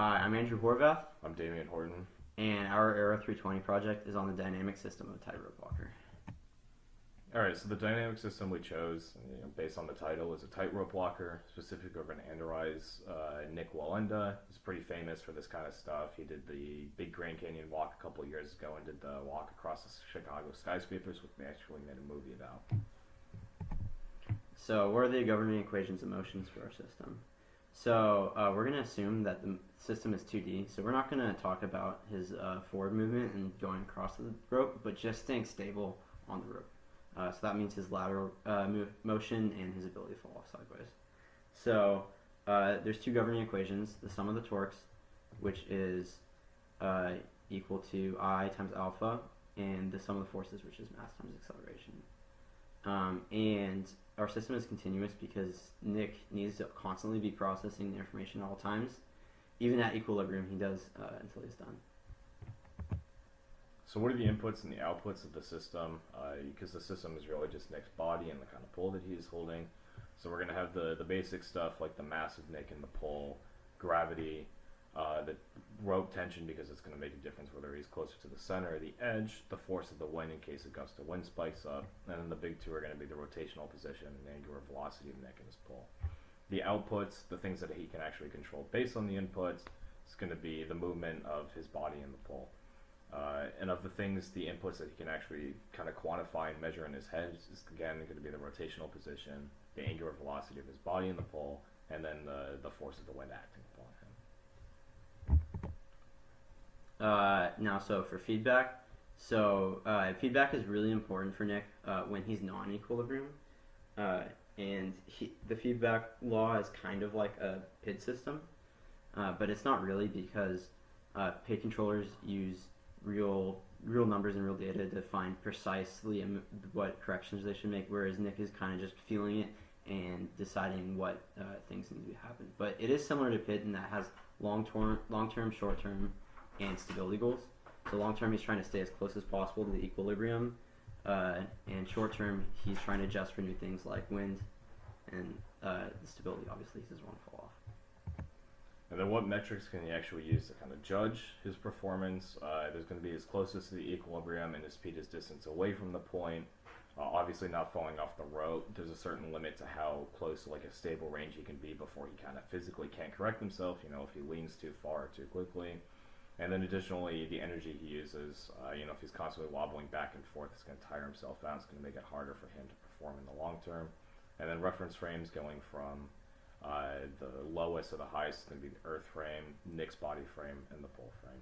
Hi, I'm Andrew Horvath, I'm Damian Horton. and our Aero 320 project is on the dynamic system of a tightrope walker. All right, so the dynamic system we chose, based on the title, is a tightrope walker, specific over an Andorize. Nick Walenda is pretty famous for this kind of stuff. He did the Big Grand Canyon walk a couple years ago and did the walk across the Chicago skyscrapers, which they actually made a movie about. So, what are the governing equations of motions for our system? So, we're going to assume that the system is 2D, so we're not going to talk about his forward movement and going across the rope, but just staying stable on the rope. So that means his lateral motion and his ability to fall off sideways. So there's two governing equations: the sum of the torques, which is equal to I times alpha, and the sum of the forces, which is mass times acceleration. And our system is continuous because Nick needs to constantly be processing the information at all times. Even at equilibrium, he does until he's done. So what are the inputs and the outputs of the system? Because the system is really just Nick's body and the kind of pull that he's holding. So we're going to have the basic stuff like the mass of Nick and the pull, gravity, the rope tension because it's going to make a difference whether he's closer to the center or the edge, the force of the wind in case a gust of wind spikes up, and then the big two are going to be the rotational position and angular velocity of Nick and his pull. The outputs, the things that he can actually control based on the inputs, is going to be the movement of his body and the pull. And of the things, the inputs that he can actually kind of quantify and measure in his head is again going to be the rotational position, the angular velocity of his body and the pull, and then the force of the wind acting upon him. Now, so for feedback, feedback is really important for Nick when he's not in equilibrium, and the feedback law is kind of like a PID system, but it's not really because PID controllers use real numbers and real data to find precisely what corrections they should make, whereas Nick is kind of just feeling it and deciding what things need to happen. But it is similar to PID in that it has long-term, short-term, and stability goals. So long-term, he's trying to stay as close as possible to the equilibrium, and short-term, he's trying to adjust for new things like wind and the stability. Obviously, he doesn't want to fall off. And then what metrics can he actually use to kind of judge his performance? There's going to be his closest to the equilibrium and his speed is distance away from the point. Obviously not falling off the rope. There's a certain limit to how close to like a stable range he can be before he kind of physically can't correct himself, if he leans too far or too quickly. And then additionally, the energy he uses, if he's constantly wobbling back and forth, it's going to tire himself out. It's going to make it harder for him to perform in the long term. And then reference frames going from the lowest to the highest is going to be the earth frame, Nick's body frame, and the pull frame.